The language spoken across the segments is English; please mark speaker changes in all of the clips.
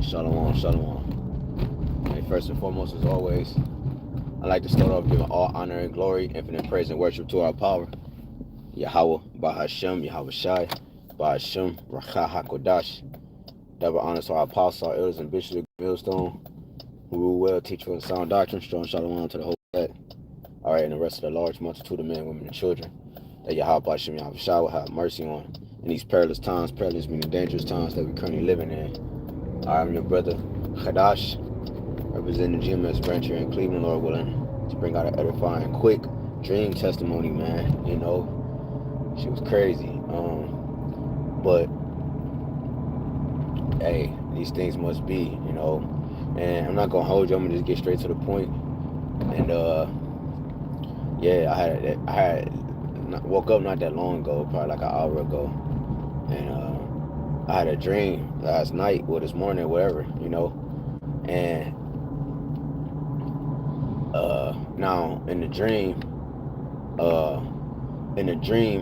Speaker 1: Shalom, shalom. Hey, first and foremost, as always, I'd like to start off giving all honor and glory, infinite praise and worship to our power, YAHAWAH, BAHASHAM, YAHAWASHI, BAHASHAM, RAWCHAA, HAQADASH. Double honors to our apostles, our elders, and bishops of Millstone, who rule well, teach for sound doctrine, strong shalom to the whole set. All right, and the rest of the large multitude of men, women, and children, that YAHWASHI, YAHWASHI will have mercy on in these perilous times, perilous meaning dangerous times that we're currently living in. I'm your brother, HAQADASH, representing the GMS branch here in Cleveland, Lord willing, to bring out an edifying, quick dream testimony, man. You know, she was crazy. But, hey, these things must be, you know. And I'm not going to hold you. I'm going to just get straight to the point. And, yeah, I had woke up not that long ago, probably like an hour ago. And, I had a dream last night or this morning, whatever, you know, and now in the dream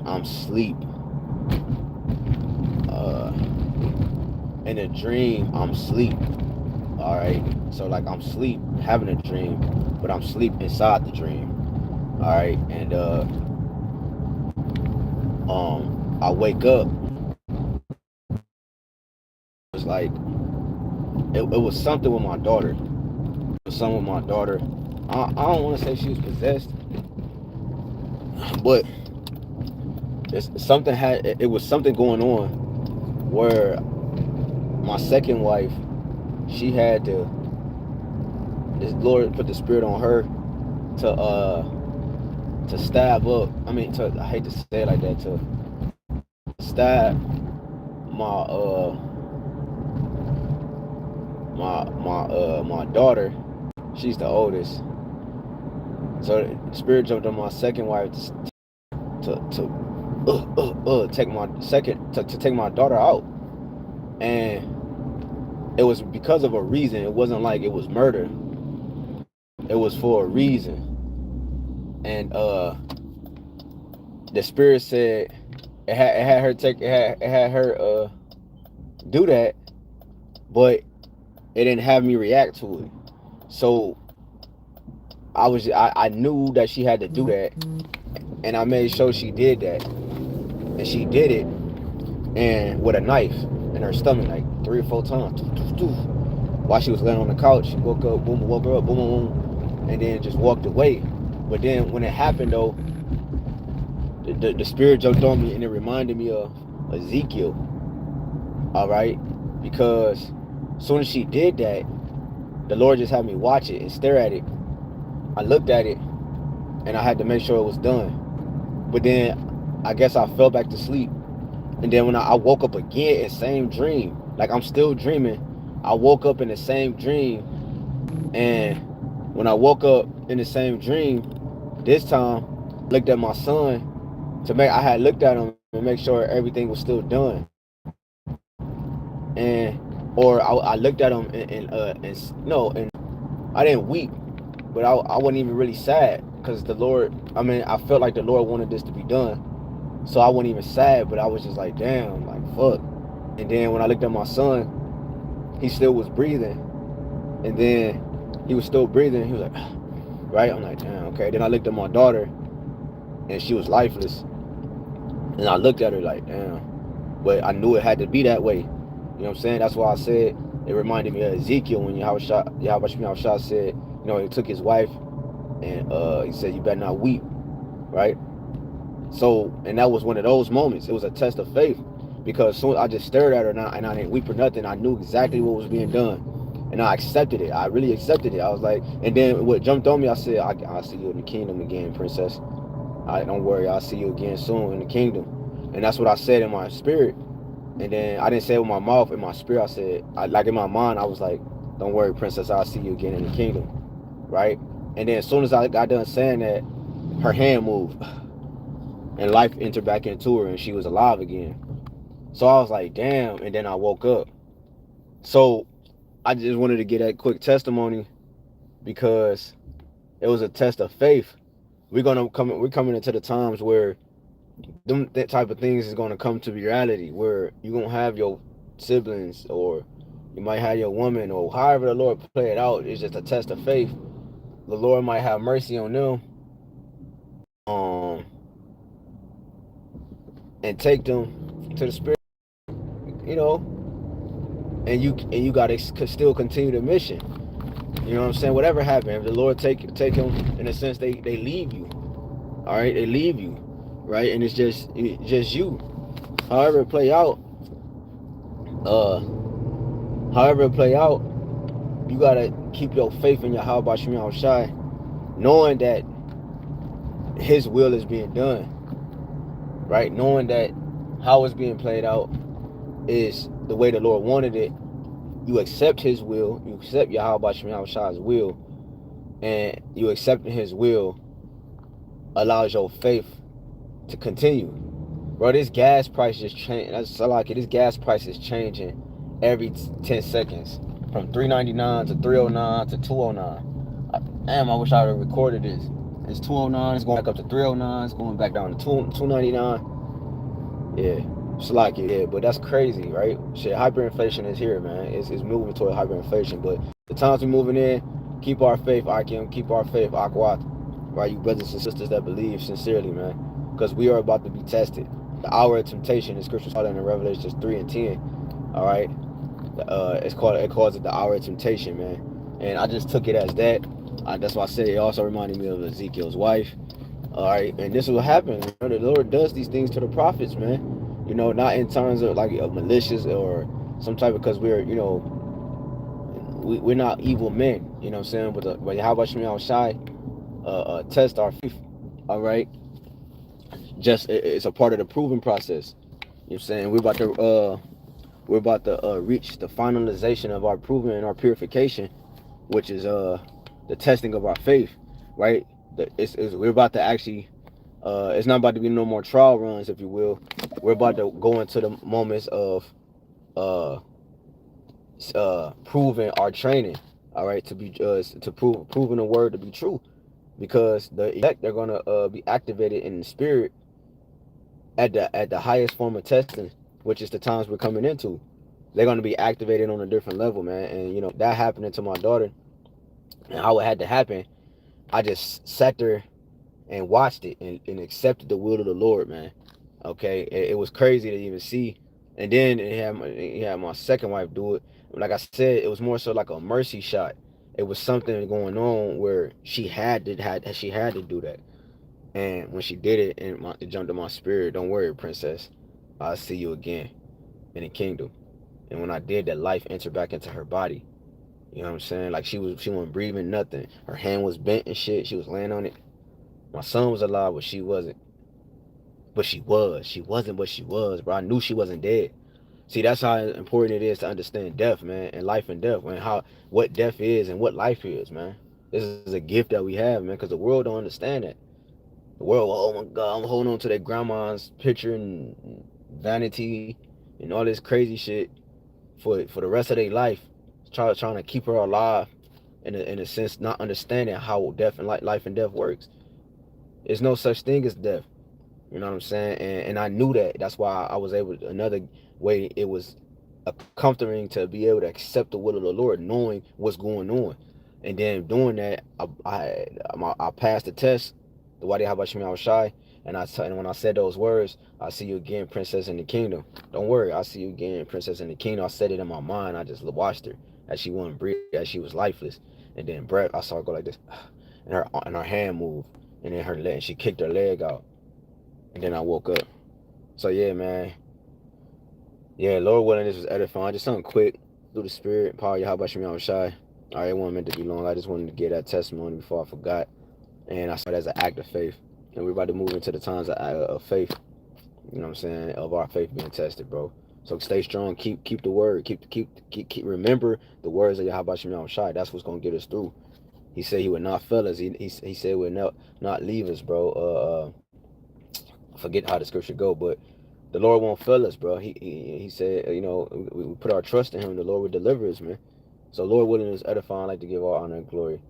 Speaker 1: I'm asleep. In the dream I'm asleep. All right, so like I'm asleep having a dream, but I'm asleep inside the dream. All right, and I wake up. It's like it was something with my daughter. It was something with my daughter. I don't want to say she was possessed, but it was something going on where my second wife, she had to, this Lord put the spirit on her to stab up. I mean, I hate to say it like that, to stab my daughter. She's the oldest. So the spirit jumped on my second wife to take my daughter out, and it was because of a reason. It wasn't like it was murder. It was for a reason, and the spirit said it had her do that, but it didn't have me react to it. So I knew that she had to do that, and I made sure she did that, and she did it, and with a knife in her stomach, like 3 or 4 times. While she was laying on the couch, she woke her up, boom, boom, boom, and then just walked away. But then when it happened though, the spirit jumped on me, and it reminded me of Ezekiel. All right, because as soon as she did that, the Lord just had me watch it and stare at it. I looked at it, and I had to make sure it was done. But then I guess I fell back to sleep. And then when I woke up again in same dream, like I'm still dreaming, I woke up in the same dream. And when I woke up in the same dream, this time, looked at my son I had looked at him and make sure everything was still done. Or I looked at him and I didn't weep, but I wasn't even really sad, because the Lord, I mean, I felt like the Lord wanted this to be done. So I wasn't even sad, but I was just like, damn, like, fuck. And then when I looked at my son, he still was breathing. And then he was still breathing. He was like, right? I'm like, damn, okay. Then I looked at my daughter, and she was lifeless. And I looked at her like, damn. But I knew it had to be that way. You know what I'm saying? That's why I said it reminded me of Ezekiel when Yahawah said, you know, he took his wife, and he said, you better not weep, right? So, and that was one of those moments. It was a test of faith, because soon I just stared at her, and I didn't weep or nothing. I knew exactly what was being done, and I accepted it. I really accepted it. I was like, and then what jumped on me, I said, I'll see you in the kingdom again, princess. Don't worry, I'll see you again soon in the kingdom. And that's what I said in my spirit. And then I didn't say it with my mouth. In my spirit, I said, like in my mind, I was like, don't worry, princess, I'll see you again in the kingdom, right? And then as soon as I got done saying that, her hand moved, and life entered back into her, and she was alive again. So I was like, damn. And then I woke up. So I just wanted to get that quick testimony, because it was a test of faith. We're coming into the times where that type of things is going to come to reality, where you're going to have your siblings or You might have your woman, or however the Lord play it out. It's just a test of faith. The Lord might have mercy on them, um, and take them to the Spirit, you know, and you gotta still continue the mission. You know what I'm saying? Whatever happened, if the Lord take them, in a sense, they leave you. All right, they leave you, right, and it's just you. However it play out, uh, however it play out, you gotta keep your faith in YAHAWASHI, knowing that His will is being done, right? Knowing that how it's being played out is the way the Lord wanted it. You accept His will, you accept YAHAWASHI's will, and you accepting His will allows your faith to continue. Bro, this gas price just changed. That's like it. This gas price is changing every 10 seconds, from $3.99 to $3.09 to $2.09. Damn, I wish I would have recorded this. It's $2.09. It's going back up to $3.09. It's going back down to $2.99. Yeah, it's like it. Yeah, but that's crazy, right? Shit, hyperinflation is here, man. It's moving toward hyperinflation. But the times we're moving in, keep our faith, Akim. Keep our faith, Akwat. Right, you brothers and sisters that believe sincerely, man, because we are about to be tested. The hour of temptation, in Scripture called in Revelation 3:10. All right, it calls it the hour of temptation, man. And I just took it as that. That's why I said it also reminded me of Ezekiel's wife. All right, and this will happen. You know, the Lord does these things to the prophets, man. You know, not in terms of like malicious or some type of, because we're, you know, we're not evil men. You know what I'm saying? But how about Shemi Shai? Test our faith. All right, just it's a part of the proving process. You know what I'm saying? We're about to reach the finalization of our proving and our purification, which is the testing of our faith, right? We're about to actually it's not about to be no more trial runs, if you will. We're about to go into the moments of uh proving our training, all right, to be to proving the word to be true, because the elect, they're gonna be activated in the spirit at the highest form of testing, which is the times we're coming into. They're gonna be activated on a different level, man. And you know that happening to my daughter, and how it had to happen, I just sat there and watched it and accepted the will of the Lord, man. Okay, it was crazy to even see. And then he had my second wife do it. Like I said, it was more so like a mercy shot. It was something going on where she had to do that. And when she did it, and it jumped in my spirit, don't worry, princess, I'll see you again in the kingdom. And when I did, that life entered back into her body. You know what I'm saying? Like she wasn't breathing nothing. Her hand was bent and shit. She was laying on it. My son was alive, but she wasn't. But she was. She wasn't, but she was, bro. I knew she wasn't dead. See, that's how important it is to understand death, man, and life and death, man. What death is and what life is, man. This is a gift that we have, man, because the world don't understand that. The world, oh my God, I'm holding on to their grandma's picture and vanity and all this crazy shit for the rest of their life, trying to keep her alive, in a sense, not understanding how death and life and death works. There's no such thing as death. You know what I'm saying? And I knew that. That's why I was able to, another way it was comforting to be able to accept the will of the Lord, knowing what's going on. And then doing that, I passed the test, the Wadi Habashimi, I was shy. And when I said those words, I see you again, princess in the kingdom. Don't worry, I see you again, princess in the kingdom. I said it in my mind. I just watched her as she wouldn't breathe, as she was lifeless. And then breath, I saw her go like this, and her hand moved, and then her leg, and she kicked her leg out. And then I woke up. So yeah, man. Yeah, Lord willing, this was edifying. Just something quick through the spirit. Power Yahweh Shemi, I was shy. All right, it wasn't meant to be long. I just wanted to get that testimony before I forgot. And I saw it as an act of faith. And we're about to move into the times of faith. You know what I'm saying? Of our faith being tested, bro. So stay strong. Keep the word. Keep remember the words of Yahweh Shemi, I was shy. That's what's gonna get us through. He said he would not fail us. He said he would not leave us, bro. I forget how the scripture go, but the Lord won't fail us, bro. He said, you know, we put our trust in Him. The Lord will deliver us, man. So Lord willing is edifying. I like to give all honor and glory,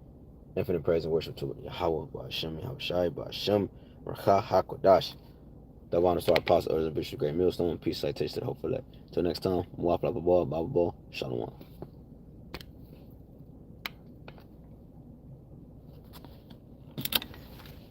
Speaker 1: infinite praise and worship to Yahweh, BAHASHAM, YAHAWASHI, BAHASHAM, RAWCHAA, HAQADASH. The honor to our apostle, elders, and bishop, great millstone, peace, citation to the hope for that. Till next time, Shalom.